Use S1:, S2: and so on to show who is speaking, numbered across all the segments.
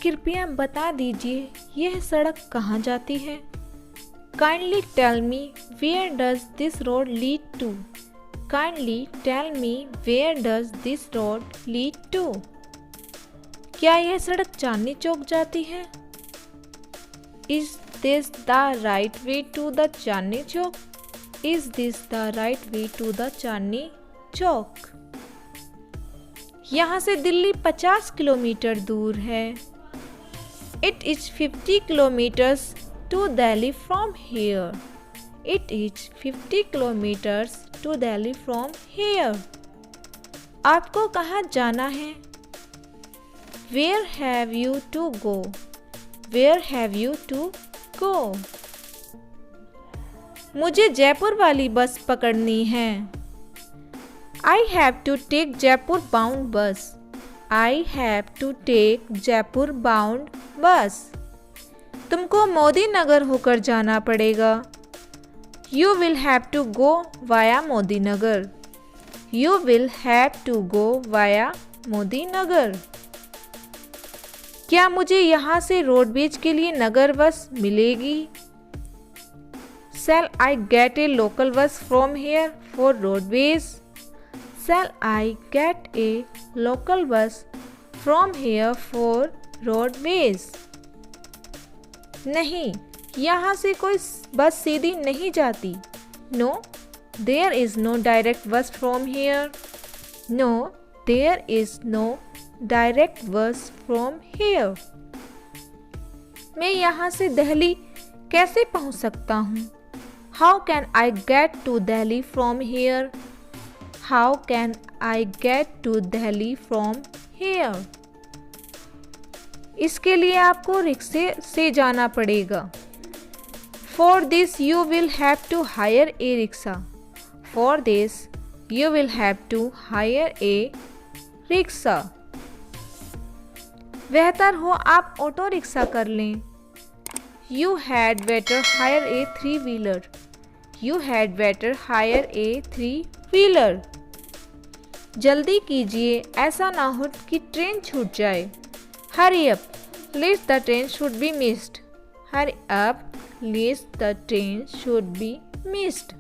S1: कृपया बता दीजिए यह सड़क कहाँ जाती है। Kindly tell me where does this road lead to. Kindly tell me where does this road lead to. क्या यह सड़क चांदनी चौक जाती है? Is this the right way to the Chandni Chowk? Is this the right way to the Chandni Chowk? यहाँ से Delhi 50 kilometre दूर है। It is 50 kilometres to Delhi from here. It is 50 kilometres to Delhi from hair. आपको कहाँ जाना है? Where have you to go? Where have you to go? मुझे जयपुर वाली बस पकड़नी है। I have to take Jaipur bound bus. I have to take Jaipur bound bus. तुमको मोदी नगर होकर जाना पड़ेगा। You will have to go via Modi Nagar. You will have to go via Modi नगर। क्या मुझे यहाँ से रोडवेज के लिए नगर बस मिलेगी? Shall I get a local bus from here for roadways? Shall I get a local bus from here for roadways? नहीं, यहाँ से कोई बस सीधी नहीं जाती। No, there is no direct bus from here. No, there is no direct bus from here. मैं यहाँ से दिल्ली कैसे पहुँच सकता हूँ? How can I get to Delhi from here? How can I get to Delhi from here? इसके लिए आपको रिक्शे से जाना पड़ेगा। For this you will have to hire a rickshaw. For this you will have to hire a rickshaw. बेहतर हो आप ऑटो रिक्शा कर लें। You had better hire a three-wheeler. You had better hire a three-wheeler. जल्दी कीजिए, ऐसा ना हो कि ट्रेन छूट जाए। Hurry up, lest the train should be missed. Hurry up, lest the train should be missed.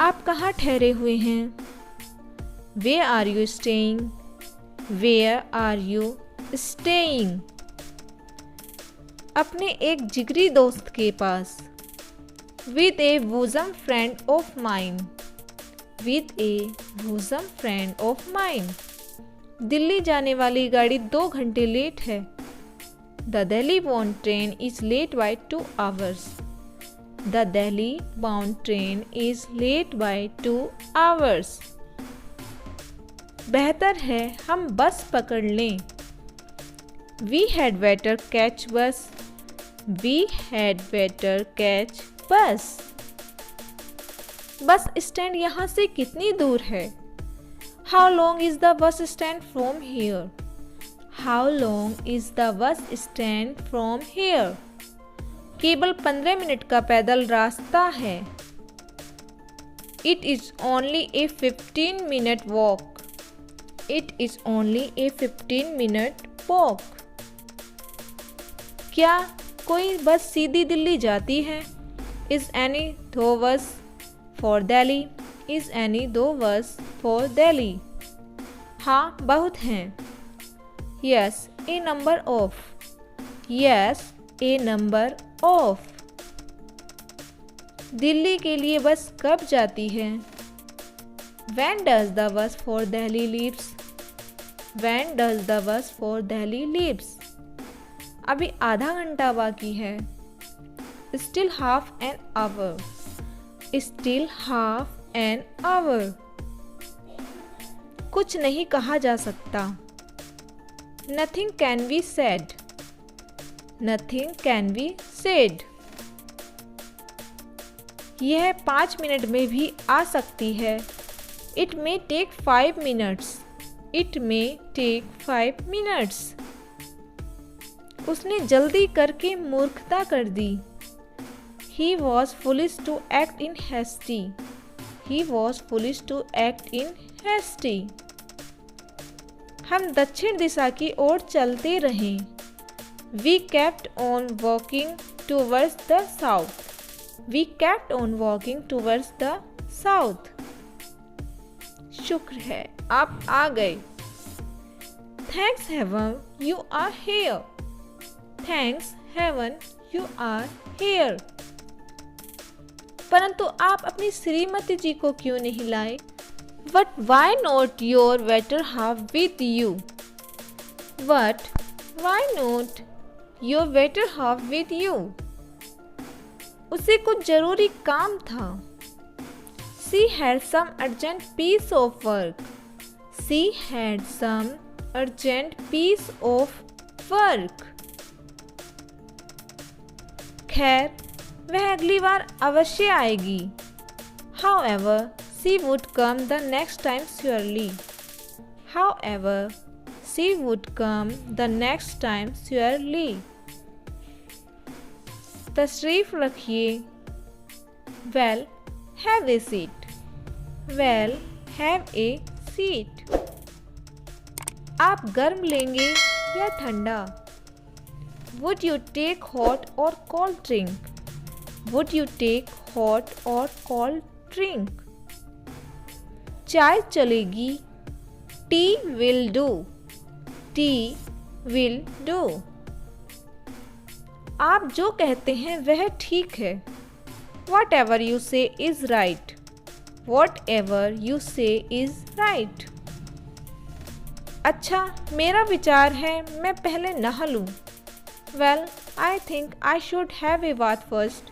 S1: आप कहाँ ठहरे हुए हैं? Where are you staying? Where are you staying? अपने एक जिगरी दोस्त के पास। With a bosom friend of mine. With a bosom friend of mine. Delhi जाने वाली गाड़ी 2 घंटे लेट है। The Delhi bound train is late by 2 hours. The Delhi bound train is late by 2 hours. बेहतर है हम बस पकड़ लें। We had better catch bus. We had better catch bus. Bus stand यहाँ से कितनी दूर है? How long is the bus stand from here? How long is the bus stand from here? केवल 15 मिनट का पैदल रास्ता है। It is only a 15-minute walk. It is only a 15-minute walk. क्या कोई बस सीधी दिल्ली जाती है? Is any दो bus for Delhi? Is any दो bus for Delhi? हाँ, बहुत हैं। Yes, a number of. Yes, a number of. Delhi के लिए बस कब जाती है? When does the bus for Delhi leaves? When does the bus for Delhi leaves? अभी आधा घंटा बाकी है। Still half an hour. Still half an hour. कुछ नहीं कहा जा सकता। Nothing can be said. Nothing can be said. यह 5 मिनट में भी आ सकती है। It may take 5 minutes. It may take 5 minutes. उसने जल्दी करके मूर्खता कर दी। He was foolish to act in hasty. He was foolish to act in hasty. हम दक्षिण दिशा की ओर चलते रहे। We kept on walking towards the south. We kept on walking towards the south. शुक्र है आप आ गए। Thanks heaven you are here. Thanks heaven you are here. परंतु आप अपनी श्रीमती जी को क्यों नहीं लाए? But why not your better half with you? But why not your better half with you? उसे कुछ जरूरी काम था। She had some urgent piece of work. She had some urgent piece of work. खैर, वह अगली बार अवश्य आएगी। However, she would come the next time surely. However, she would come the next time surely. तशरीफ रखिए। Well, have a seat. Well, have a seat. आप गर्म लेंगे या ठंडा? Would you take hot or cold drink? Would you take hot or cold drink? चाय चलेगी? Tea will do. Tea will do. आप जो कहते हैं वह ठीक है। Whatever you say is right. Whatever you say is right. अच्छा, मेरा विचार है मैं पहले नहा लूं। Well, I think I should have a bath first.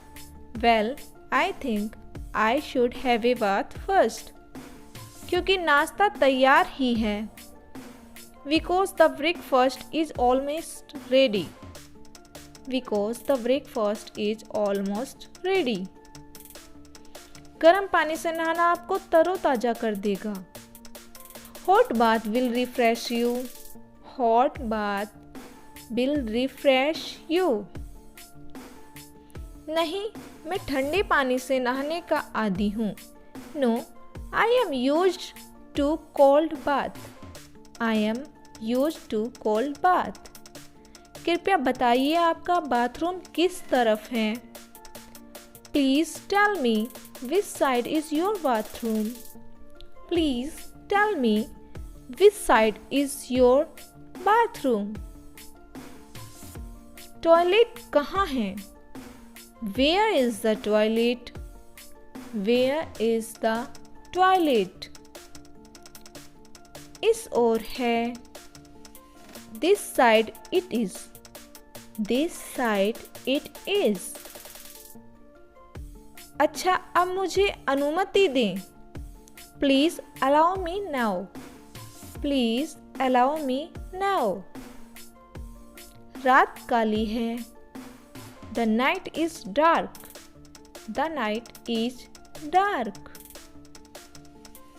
S1: Well, I think I should have a bath first. क्योंकि नाश्ता तैयार ही है। Because the breakfast is almost ready. Because the breakfast is almost ready. गर्म पानी से नहाना आपको तरोताजा कर देगा। Hot bath will refresh you. Hot bath will refresh you. नहीं, मैं ठंडे पानी से नहाने का आदी हूँ। No, I am used to cold bath. I am used to cold bath. कृपया बताइए आपका बाथरूम किस तरफ है? Please tell me which side is your bathroom. Please tell me which side is your bathroom. Toilet कहाँ है? Where is the toilet? Where is the toilet? इस ओर है। This side it is. This side it is. अच्छा, अब मुझे अनुमति दें। Please allow me now. Please allow me now. रात काली है। The night is dark. The night is dark.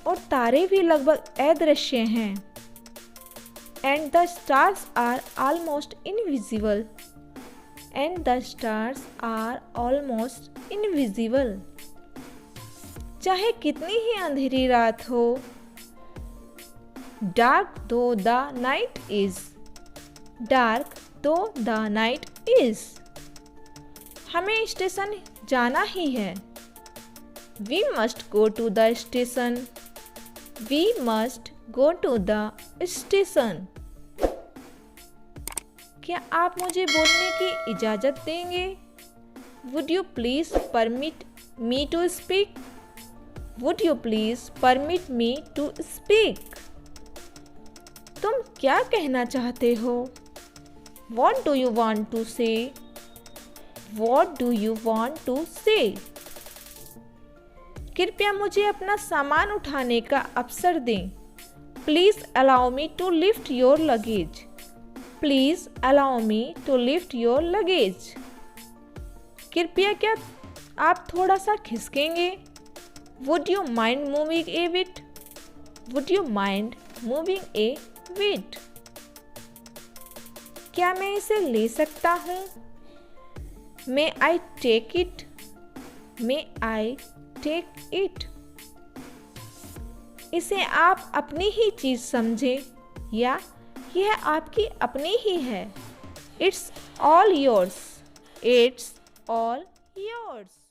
S1: और तारे भी लगभग अदृश्य हैं। And the stars are almost invisible. And the stars are almost invisible. चाहे कितनी ही अंधेरी रात हो, dark though the night is. Dark though the night is. हमें स्टेशन जाना ही है। We must go to the station. We must go to the station. क्या आप मुझे बोलने की इजाज़त देंगे? Would you please permit me to speak? Would you please permit me to speak? तुम क्या कहना चाहते हो? What do you want to say? What do you want to say? कृपया मुझे अपना सामान उठाने का अवसर दें। Please allow me to lift your luggage. Please allow me to lift your luggage. कृपया क्या आप थोड़ा सा खिसकेंगे? Would you mind moving a bit? Would you mind moving a bit? क्या मैं इसे ले सकता हूँ? May I take it? May I take it? इसे आप अपनी ही चीज समझें या यह आपकी अपनी ही है। It's all yours. It's all yours.